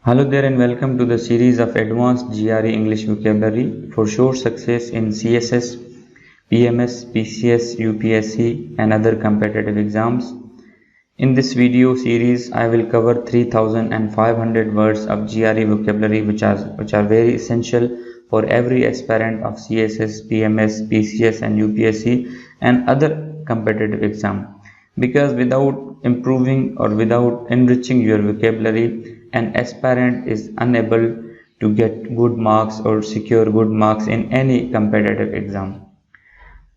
Hello there and welcome to the series of Advanced GRE English Vocabulary for sure success in CSS, PMS, PCS, UPSC and other competitive exams. In this video series, I will cover 3500 words of GRE vocabulary which are very essential for every aspirant of CSS, PMS, PCS and UPSC and other competitive exam. Because without improving or without enriching your vocabulary, an aspirant is unable to get good marks or secure good marks in any competitive exam.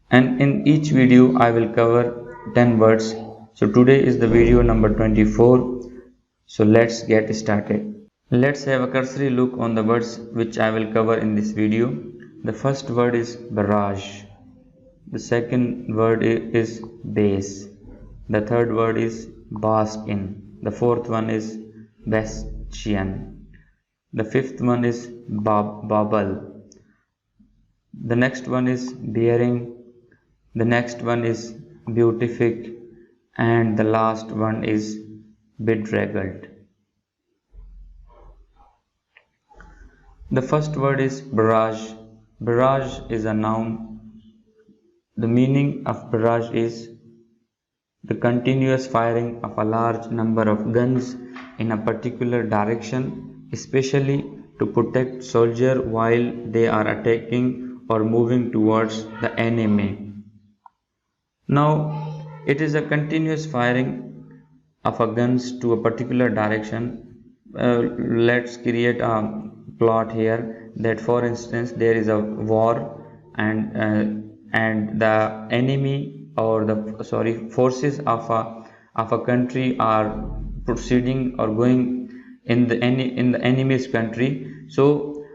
And in each video I will cover 10 words. So today is the video number 24. So let's get started. Let's have a cursory look on the words which I will cover in this video. The first word is barrage. The second word is base. The third word is bask in. The fourth one is bastion. The fifth one is bubble. The next one is bearing. The next one is beatific. And the last one is bedraggled. The first word is barrage. Barrage is a noun. The meaning of barrage is the continuous firing of a large number of guns in a particular direction, especially to protect soldiers while they are attacking or moving towards the enemy. Now, it is a continuous firing of a guns to a particular direction. Let's create a plot here that, for instance, there is a war and the enemy or the forces of a country are proceeding or going in the enemy's country. So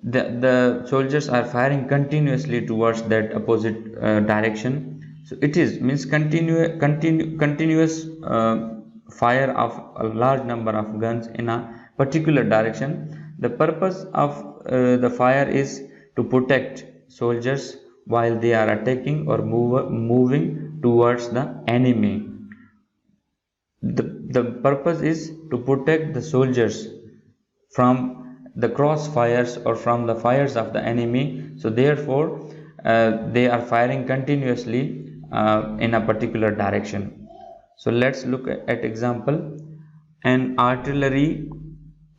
the soldiers are firing continuously towards that opposite direction. So it is means continuous fire of a large number of guns in a particular direction. The purpose of the fire is to protect soldiers while they are attacking or moving towards the enemy. The purpose is to protect the soldiers from the crossfires or from the fires of the enemy. So therefore they are firing continuously in a particular direction. So let's look at example. An artillery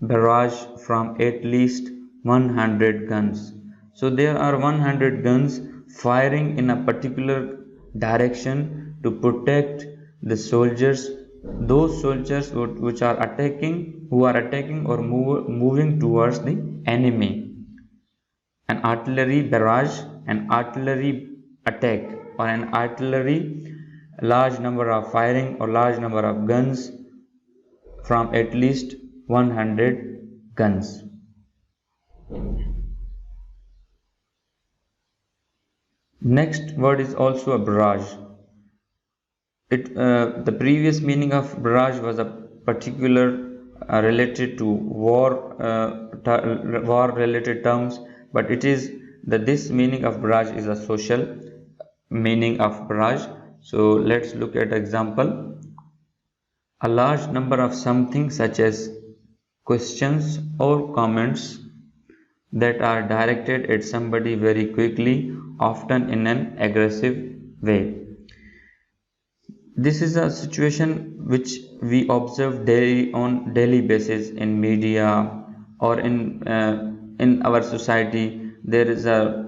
barrage from at least 100 guns. So there are 100 guns firing in a particular direction to protect the soldiers, those soldiers which are attacking, or moving towards the enemy. An artillery barrage, an artillery attack, or an artillery large number of firing or large number of guns from at least 100 guns. Next word is also a barrage. The previous meaning of barrage was a particular related to war related terms, but it is that this meaning of barrage is a social meaning of barrage. So let's look at example. A large number of something such as questions or comments that are directed at somebody very quickly, often in an aggressive way. This is a situation which we observe on daily basis in media or in our society. There is a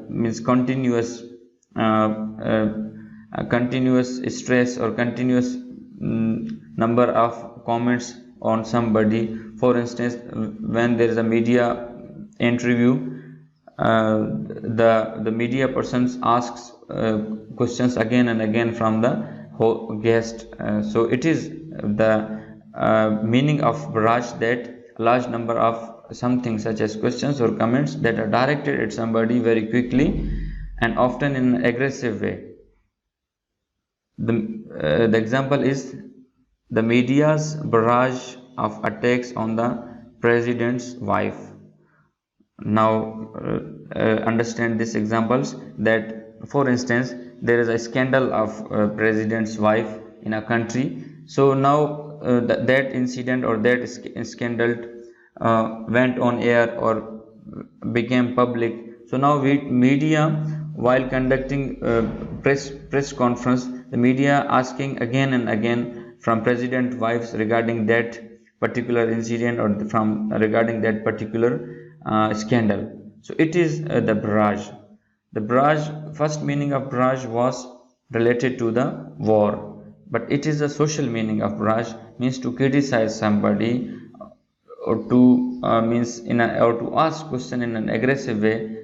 continuous stress or continuous number of comments on somebody. For instance, when there is a media interview, the media persons asks questions again and again from the guest. So it is the meaning of barrage that a large number of something such as questions or comments that are directed at somebody very quickly and often in an aggressive way. The example is the media's barrage of attacks on the president's wife. Now understand these examples that, for instance, there is a scandal of president's wife in a country. So now that incident or that scandal went on air or became public. So now media, while conducting press conference, the media asking again and again from president wives regarding that particular incident or from regarding that particular scandal. So it is the barrage. The barrage, first meaning of barrage was related to the war, but it is a social meaning of barrage, means to criticize somebody or to means in a, or to ask question in an aggressive way.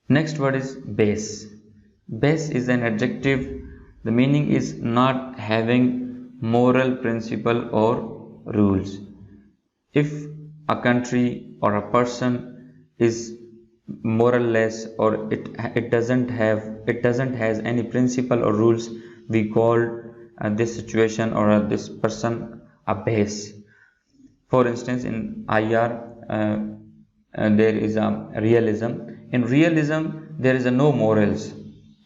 Next word is base. Base is an adjective. The meaning is not having moral principle or rules. If a country or a person is moralless or it doesn't has any principle or rules, we call this situation or this person a base. For instance, in IR there is a realism. In realism there is a no morals,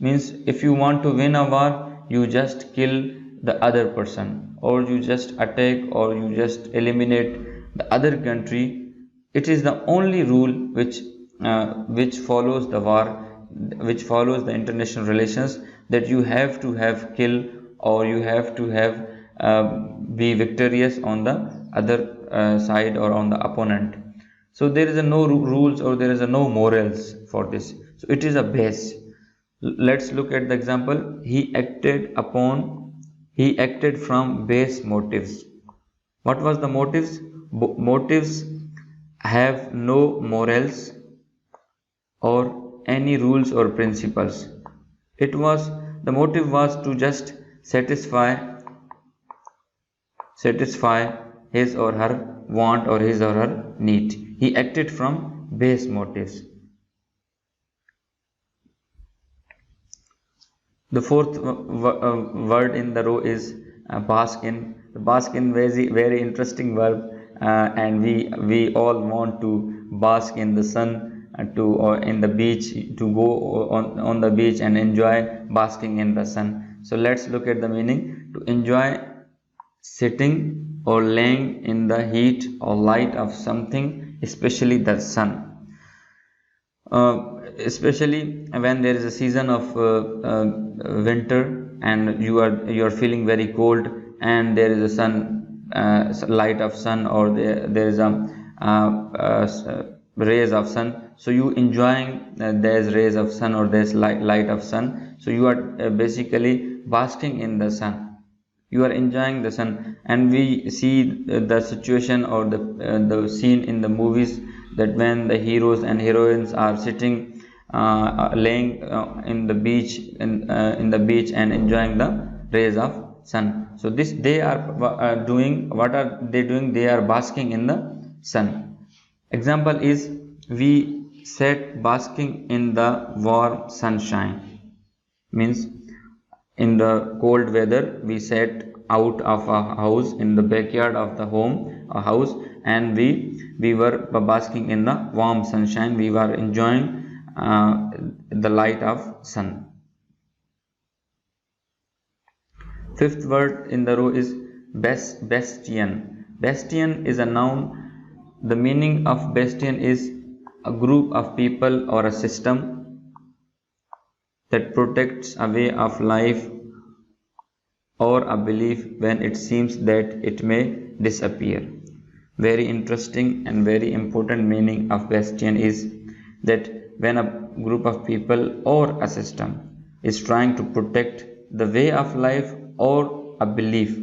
means if you want to win a war, you just kill the other person, or you just attack, or you just eliminate the other country. It is the only rule which follows the war, which follows the international relations, that you have to have kill, or you have to have be victorious on the other side or on the opponent. So there is a no rules or there is a no morals for this. So it is a base. Let's look at the example. He acted from base motives. What was the motives? Motives have no morals or any rules or principles. The motive was to just satisfy his or her want or his or her need. He acted from base motives. The fourth word in the row is bask in. The bask in very interesting verb, and we all want to bask in the sun, or in the beach, to go on the beach and enjoy basking in the sun. So let's look at the meaning. To enjoy sitting or laying in the heat or light of something, especially the sun. Especially when there is a season of winter and you are feeling very cold, and there is a light of sun, or there is a rays of sun. So you enjoying there's rays of sun or there's light of sun. So you are basically basking in the sun. You are enjoying the sun. And we see the situation or the scene in the movies, that when the heroes and heroines are sitting laying in the beach in the beach and enjoying the rays of sun. So this they are doing. What are they doing? They are basking in the sun. Example is, we sat basking in the warm sunshine, means in the cold weather we sat out of a house in the backyard of the house, and we were basking in the warm sunshine. We were enjoying the light of sun. Fifth word in the row is bastion. Bastion is a noun. The meaning of bastion is a group of people or a system that protects a way of life or a belief when it seems that it may disappear. Very interesting and very important meaning of bastion is that when a group of people or a system is trying to protect the way of life or a belief,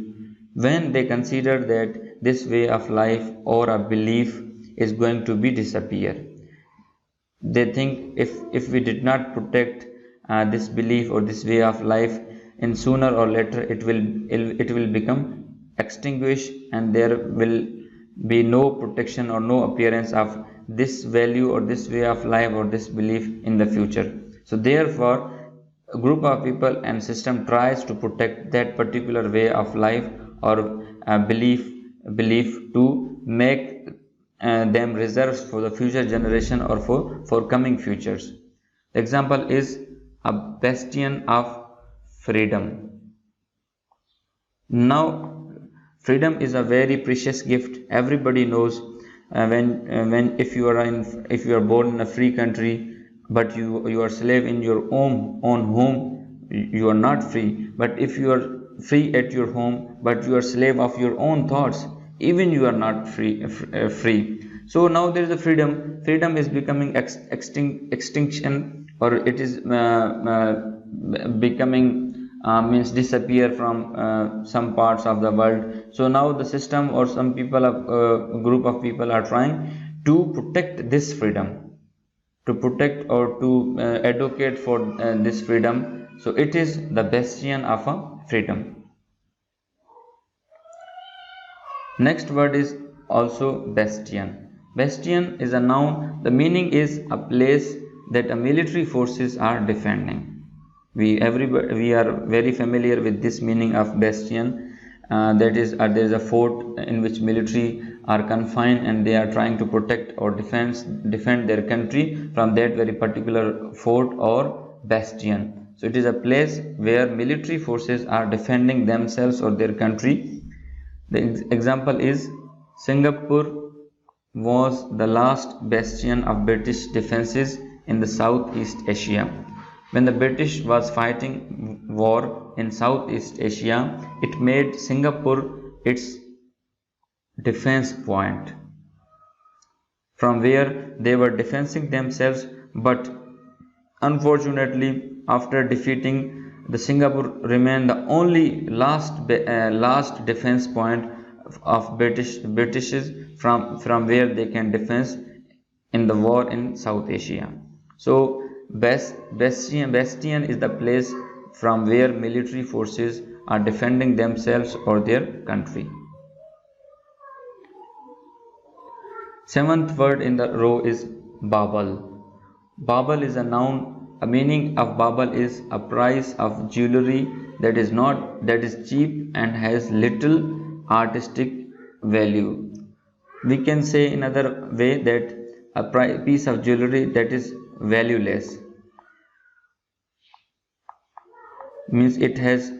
when they consider that this way of life or a belief is going to be disappear, they think if we did not protect this belief or this way of life, in sooner or later it will become extinguished, and there will be no protection or no appearance of this value or this way of life or this belief in the future. So therefore a group of people and system tries to protect that particular way of life or belief to make them reserves for the future generation or for coming futures. The example is a bastion of freedom. Now Freedom is a very precious gift. Everybody knows when if you are born in a free country, but you are slave in your own home, you are not free. But if you are free at your home, but you are slave of your own thoughts, even you are not free. So now there is a freedom. Freedom is becoming extinction, or it is becoming means disappear from some parts of the world. So now the system or some people, a group of people are trying to protect this freedom, to protect or to advocate for this freedom. So it is the bastion of a freedom. Next word is also bastion. Bastion is a noun. The meaning is a place that a military forces are defending. We are very familiar with this meaning of bastion. That is, there is a fort in which military are confined and they are trying to protect or defend their country from that very particular fort or bastion. So it is a place where military forces are defending themselves or their country. The example is Singapore was the last bastion of British defences in the Southeast Asia. When the British was fighting war in Southeast Asia, it made Singapore its defense point, from where they were defending themselves. But unfortunately, after defeating, the Singapore remained the only last defense point of Britishes from where they can defend in the war in South Asia. So bastion is the place from where military forces are defending themselves or their country. Seventh word in the row is bauble. Bauble is a noun. A meaning of bauble is a price of jewelry that is cheap and has little artistic value. We can say in another way that a piece of jewelry that is valueless, means it has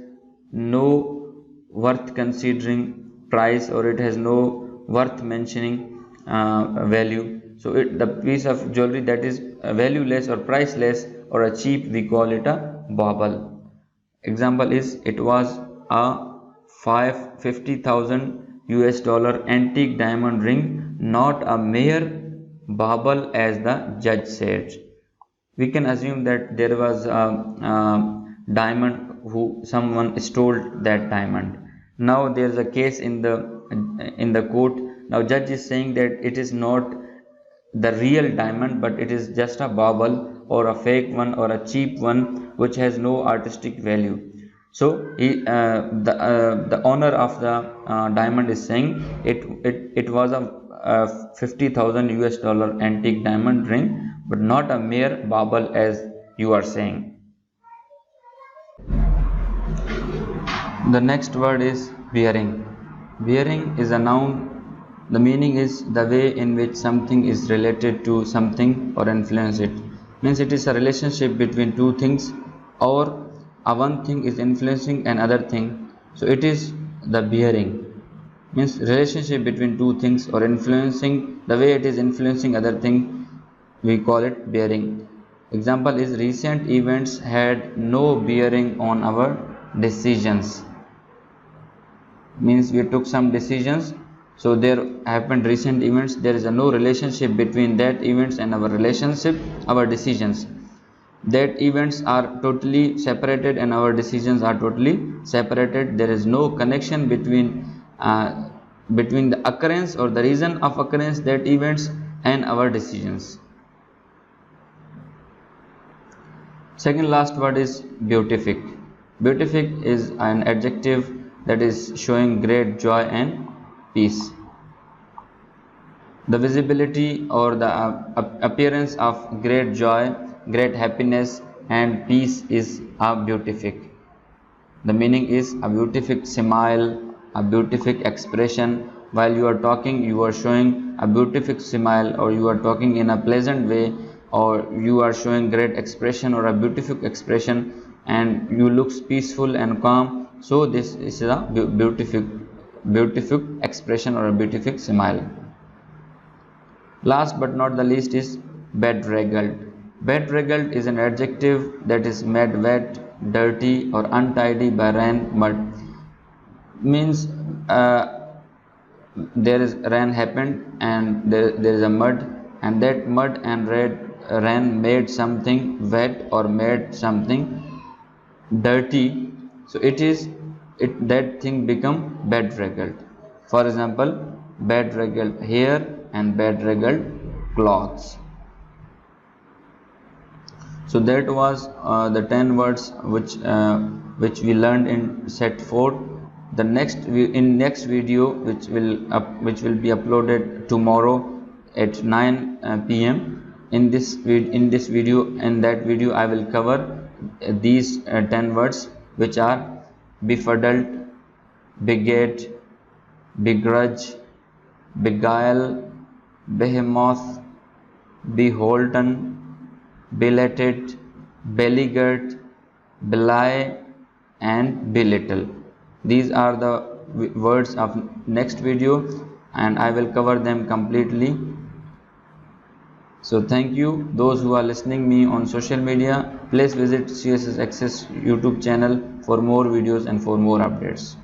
no worth considering price, or it has no worth mentioning value. So the piece of jewelry that is valueless or priceless or a cheap, we call it a bauble. Example is, it was a $50,000 antique diamond ring, not a mere bauble as the judge said. We can assume that there was a diamond someone stole that diamond. Now there is a case in the court. Now judge is saying that it is not the real diamond, but it is just a bauble or a fake one or a cheap one which has no artistic value. So the owner of the diamond is saying it was a $50,000 antique diamond ring, but not a mere bauble as you are saying. The next word is bearing. Bearing is a noun. The meaning is the way in which something is related to something or influence it. Means it is a relationship between two things, or one thing is influencing another thing. So it is the bearing. Means relationship between two things or influencing, the way it is influencing other thing, we call it bearing. Example is, recent events had no bearing on our decisions. Means we took some decisions, so there happened recent events, there is no relationship between that events and our relationship, our decisions. That events are totally separated and our decisions are totally separated. There is no connection between the occurrence or the reason of occurrence that events and our decisions. Second last word is beatific. Beatific is an adjective that is showing great joy and peace. The visibility or the appearance of great joy, great happiness and peace is a beatific. The meaning is a beatific smile, a beatific expression. While you are talking, you are showing a beatific smile, or you are talking in a pleasant way, or you are showing great expression or a beatific expression, and you look peaceful and calm. So this is a beatific beatific expression or a beatific smile. Last but not the least is bedraggled. Bedraggled is an adjective that is made wet, dirty or untidy by rain, mud. Means there is rain happened and there is a mud, and that mud and rain made something wet or made something dirty, so that thing become bedraggled. For example, bedraggled hair and bedraggled clothes. So that was the 10 words which we learned in set 4. The next video which will be uploaded tomorrow at 9 p.m. in that video I will cover these 10 words, which are befuddled, beget, begrudge, beguile, behemoth, beholden, belated, beleaguered, belie and belittle. These are the words of next video, and I will cover them completely. So thank you those who are listening me on social media. Please visit CSS Access YouTube channel for more videos and for more updates.